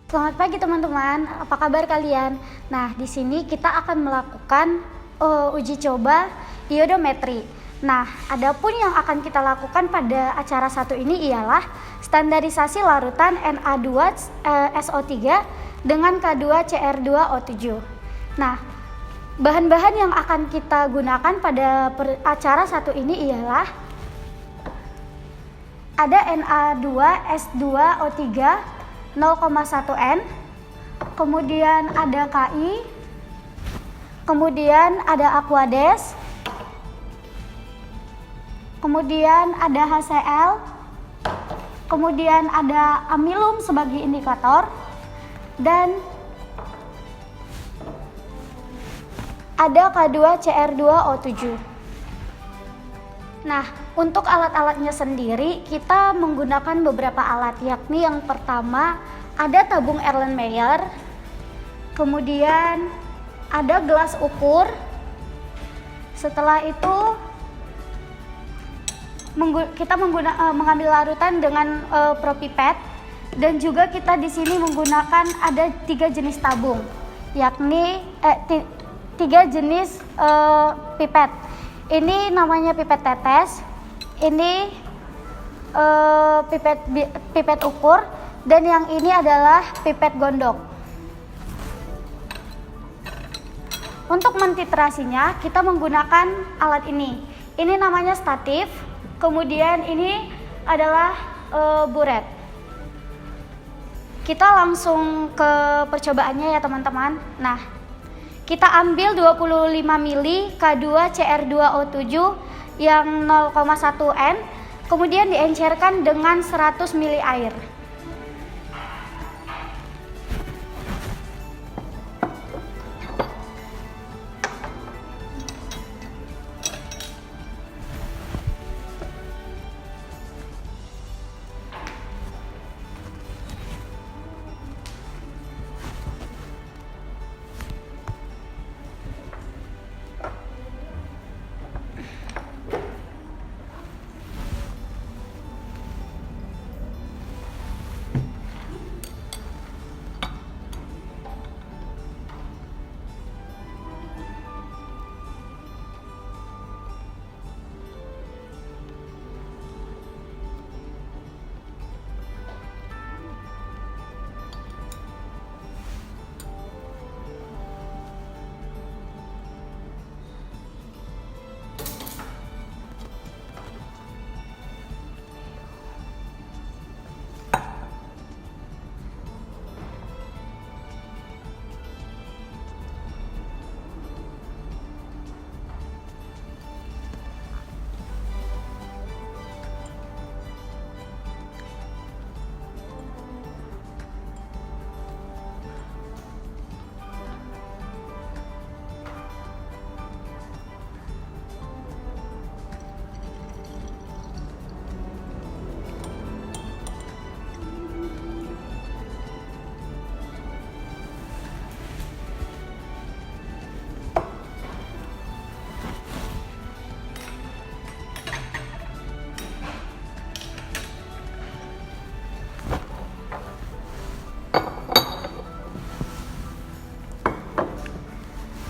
Selamat pagi teman-teman, apa kabar kalian? Nah, di sini kita akan melakukan uji coba iodometri. Nah, adapun yang akan kita lakukan pada acara satu ini ialah standarisasi larutan Na2SO3 dengan K2CR2O7. Nah, bahan-bahan yang akan kita gunakan pada acara satu ini ialah ada Na2S2O3 0,1 N, kemudian ada KI, kemudian ada Aquades, kemudian ada HCl, kemudian ada amilum sebagai indikator, dan ada K2CR2O7. Nah, untuk alat-alatnya sendiri kita menggunakan beberapa alat, yakni yang pertama ada tabung Erlenmeyer, kemudian ada gelas ukur. Setelah itu kita mengambil larutan dengan propipet, dan juga kita di sini menggunakan ada 3 jenis tabung, yakni 3 jenis pipet. Ini namanya pipet tetes, ini pipet ukur, dan yang ini adalah pipet gondok. Untuk mentitrasinya kita menggunakan alat ini. Ini namanya statif, kemudian ini adalah buret. Kita langsung ke percobaannya ya teman-teman. Nah, kita ambil 25 ml K2CR2O7 yang 0,1 N, kemudian diencerkan dengan 100 ml air.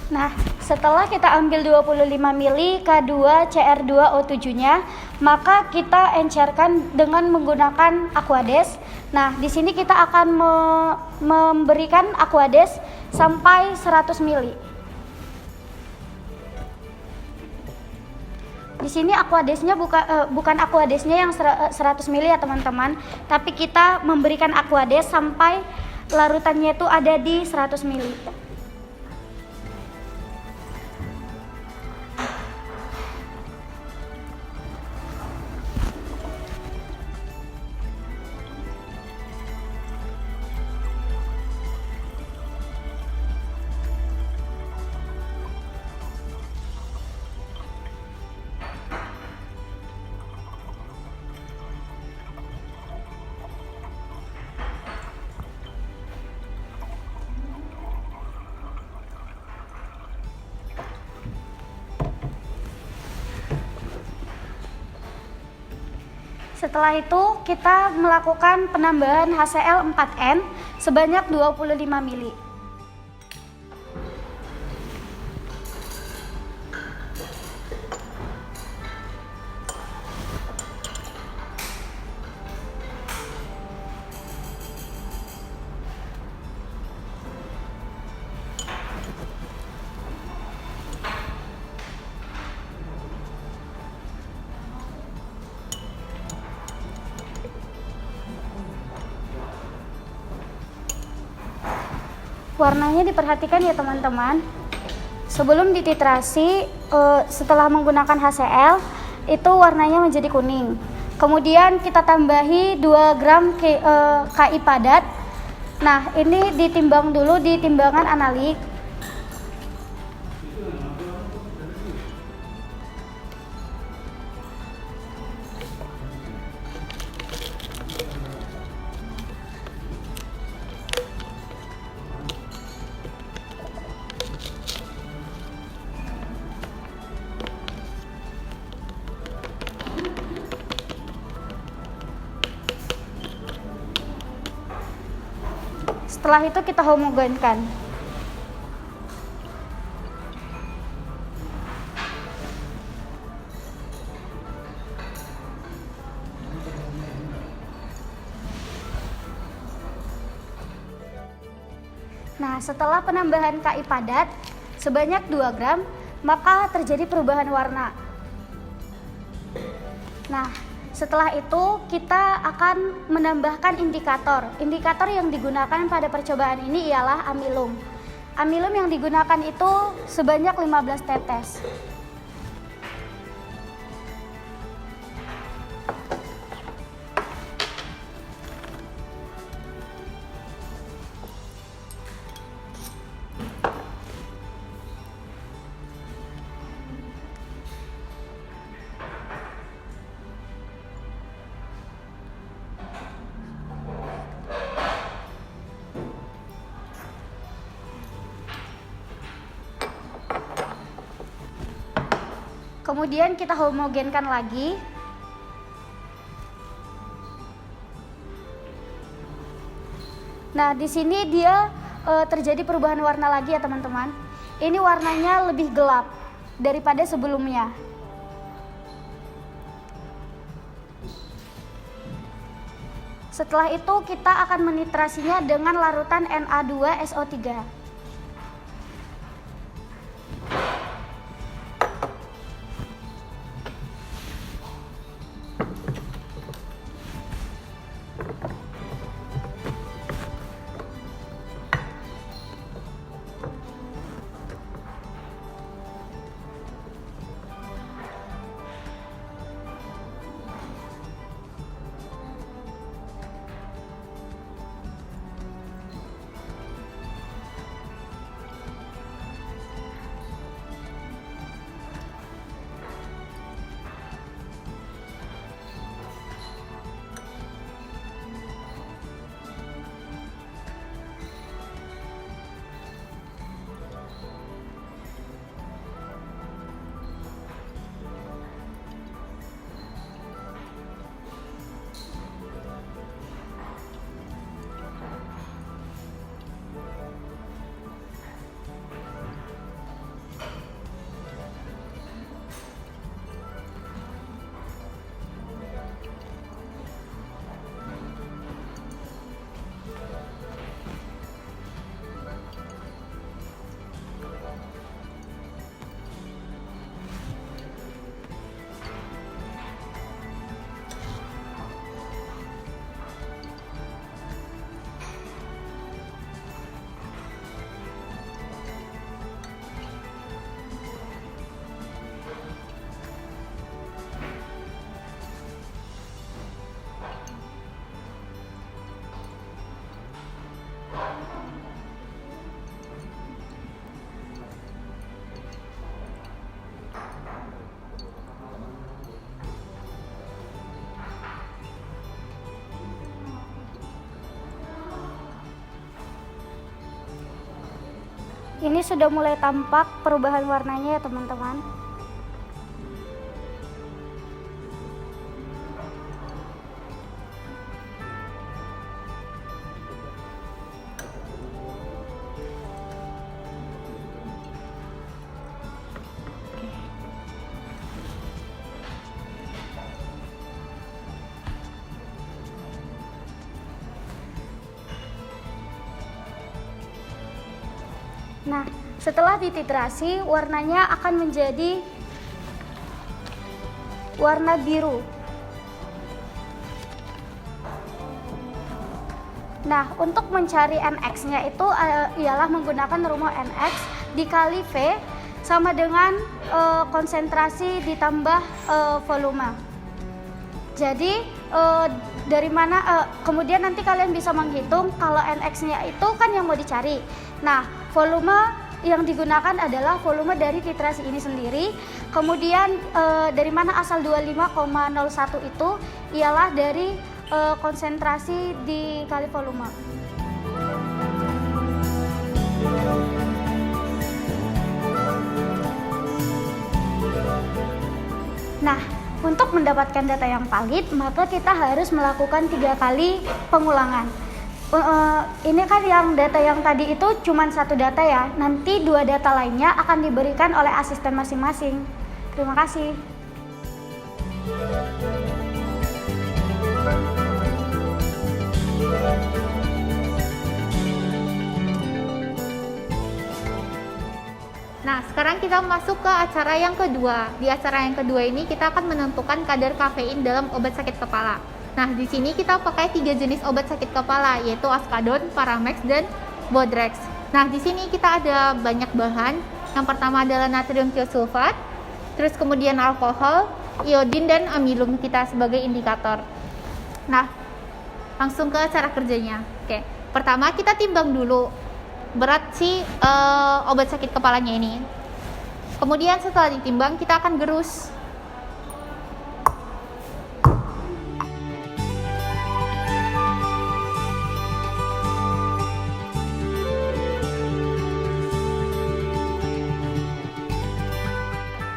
Nah, setelah kita ambil 25 ml K2CR2O7-nya, maka kita encerkan dengan menggunakan Aquades. Nah, di sini kita akan memberikan Aquades sampai 100 ml. Di sini Aquadesnya bukan Aquadesnya yang 100 ml ya teman-teman, tapi kita memberikan Aquades sampai larutannya itu ada di 100 ml. Setelah itu kita melakukan penambahan HCl 4N sebanyak 25 ml. Warnanya diperhatikan ya teman-teman. Sebelum dititrasi, setelah menggunakan HCl, itu warnanya menjadi kuning. Kemudian kita tambahi 2 gram KI padat. Nah, ini ditimbang dulu di timbangan analik. Setelah itu kita homogenkan. Nah, setelah penambahan KI padat sebanyak 2 gram, maka terjadi perubahan warna. Nah, setelah itu kita akan menambahkan indikator. Indikator yang digunakan pada percobaan ini ialah amilum. Amilum yang digunakan itu sebanyak 15 tetes. Kemudian kita homogenkan lagi. Nah, di sini dia terjadi perubahan warna lagi ya teman-teman. Ini warnanya lebih gelap daripada sebelumnya. Setelah itu kita akan menitrasinya dengan larutan Na2SO3. Ini sudah mulai tampak perubahan warnanya ya teman-teman. Nah, setelah dititrasi, warnanya akan menjadi warna biru. Nah, untuk mencari NX-nya itu ialah menggunakan rumus NX dikali V sama dengan konsentrasi ditambah volume. Jadi dari mana kemudian nanti kalian bisa menghitung kalau NX-nya itu kan yang mau dicari. Nah, volume yang digunakan adalah volume dari titrasi ini sendiri. Kemudian dari mana asal 25,01 itu ialah dari konsentrasi dikali volume. Nah, untuk mendapatkan data yang valid, maka kita harus melakukan 3 kali pengulangan. Ini kan yang data yang tadi itu cuma 1 data ya. Nanti 2 data lainnya akan diberikan oleh asisten masing-masing. Terima kasih. Nah, sekarang kita masuk ke acara yang kedua. Di acara yang kedua ini kita akan menentukan kadar kafein dalam obat sakit kepala. Nah, di sini kita pakai 3 jenis obat sakit kepala, yaitu Askadon, Paramex, dan Bodrex. Nah, di sini kita ada banyak bahan. Yang pertama adalah natrium tiosulfat, terus kemudian alkohol, iodin, dan amilum kita sebagai indikator. Nah, langsung ke cara kerjanya. Oke, pertama kita timbang dulu berat si obat sakit kepalanya ini. Kemudian setelah ditimbang kita akan gerus.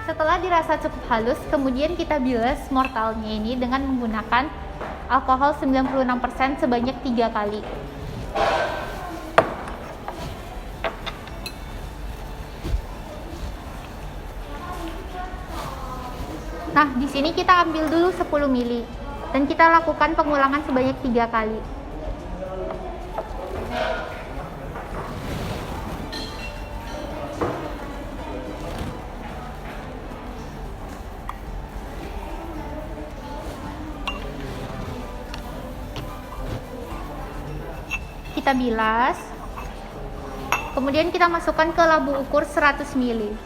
Setelah dirasa cukup halus, kemudian kita bilas mortalnya ini dengan menggunakan alkohol 96% sebanyak 3 kali. Nah, di sini kita ambil dulu 10 ml dan kita lakukan pengulangan sebanyak 3 kali. Kita bilas. Kemudian kita masukkan ke labu ukur 100 ml.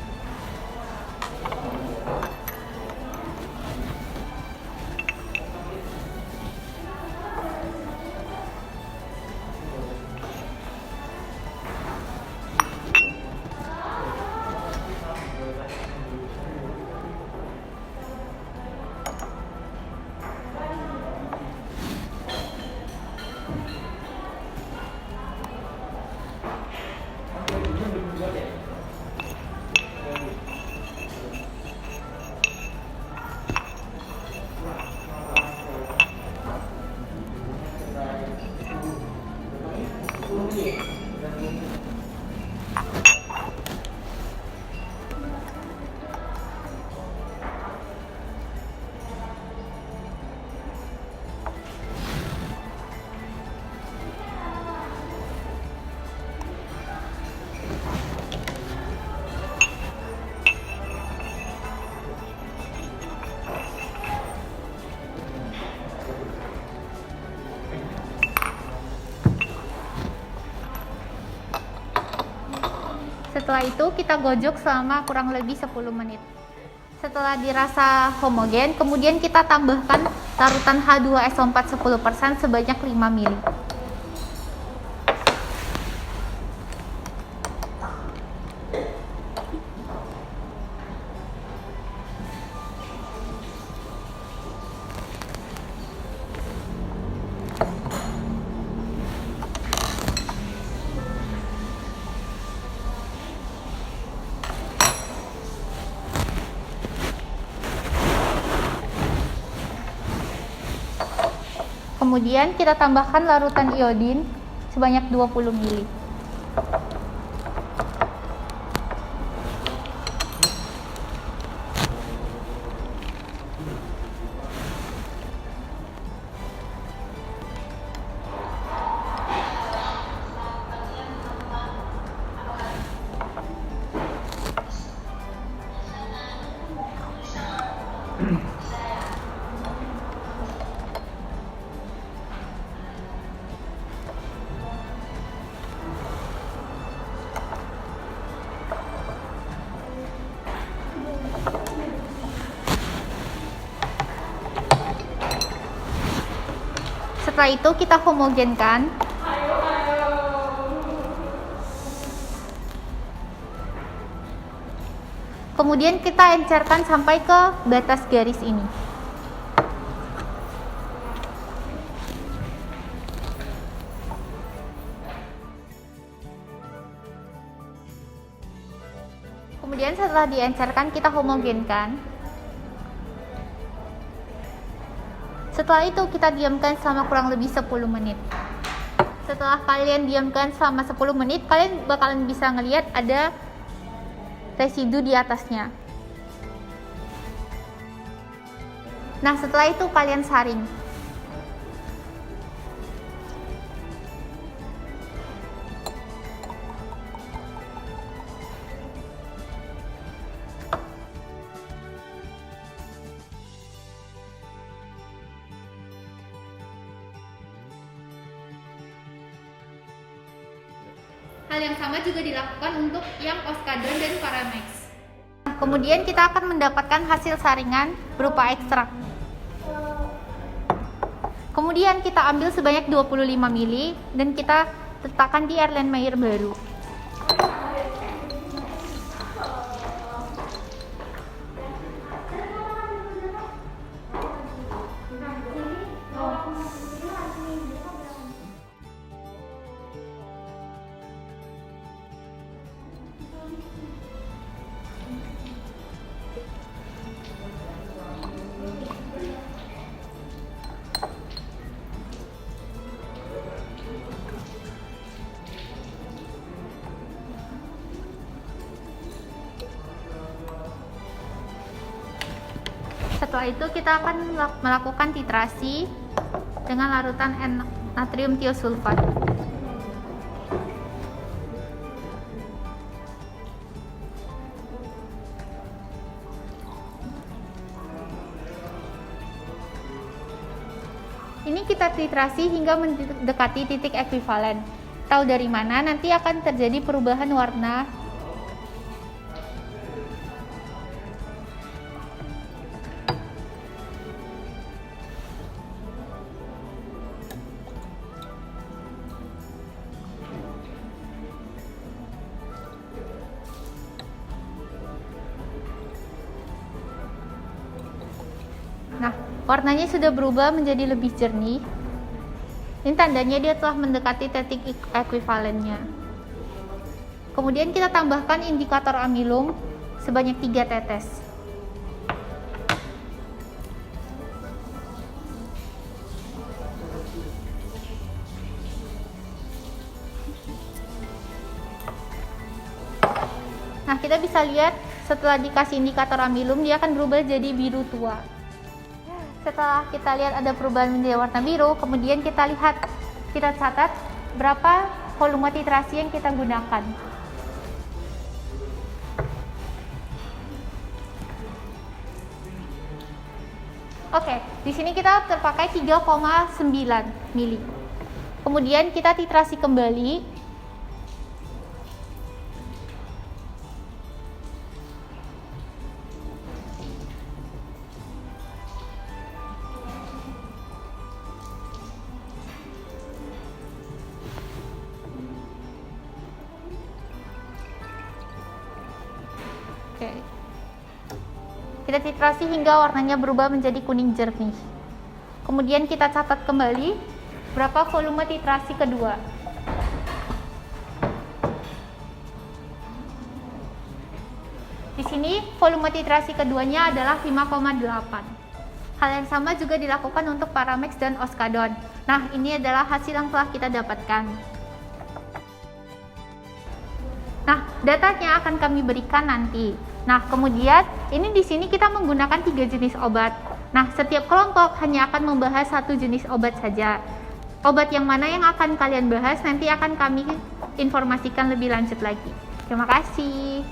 Setelah itu kita gojok selama kurang lebih 10 menit. Setelah dirasa homogen, kemudian kita tambahkan larutan H2SO4 10% sebanyak 5 ml. Kemudian kita tambahkan larutan iodin sebanyak 20 ml. Setelah itu kita homogenkan. Kemudian kita encerkan sampai ke batas garis ini. Kemudian setelah diencerkan kita homogenkan. Setelah itu kita diamkan selama kurang lebih 10 menit. Setelah kalian diamkan selama 10 menit, kalian bakalan bisa ngelihat ada residu di atasnya. Nah, setelah itu kalian saring. Hal yang sama juga dilakukan untuk yang oskadon dan paramex. Kemudian kita akan mendapatkan hasil saringan berupa ekstrak. Kemudian kita ambil sebanyak 25 ml dan kita letakkan di Erlenmeyer baru. Setelah itu kita akan melakukan titrasi dengan larutan natrium tiosulfat. Ini kita titrasi hingga mendekati titik ekuivalen. Tahu dari mana? Nanti akan terjadi perubahan warna. Nah, warnanya sudah berubah menjadi lebih jernih. Ini tandanya dia telah mendekati titik ekuivalennya. Kemudian kita tambahkan indikator amilum sebanyak 3 tetes. Nah, kita bisa lihat setelah dikasih indikator amilum dia akan berubah jadi biru tua. Setelah kita lihat ada perubahan menjadi warna biru, kemudian kita catat berapa volume titrasi yang kita gunakan. Oke, di sini kita terpakai 3,9 mili. Kemudian kita titrasi kembali. Oke. Kita titrasi hingga warnanya berubah menjadi kuning jernih. Kemudian kita catat kembali berapa volume titrasi kedua. Di sini volume titrasi keduanya adalah 5,8. Hal yang sama juga dilakukan untuk paramex dan oskadon. Nah, ini adalah hasil yang telah kita dapatkan. Nah, datanya akan kami berikan nanti. Nah, kemudian ini di sini kita menggunakan 3 jenis obat. Nah, setiap kelompok hanya akan membahas 1 jenis obat saja. Obat yang mana yang akan kalian bahas nanti akan kami informasikan lebih lanjut lagi. Terima kasih.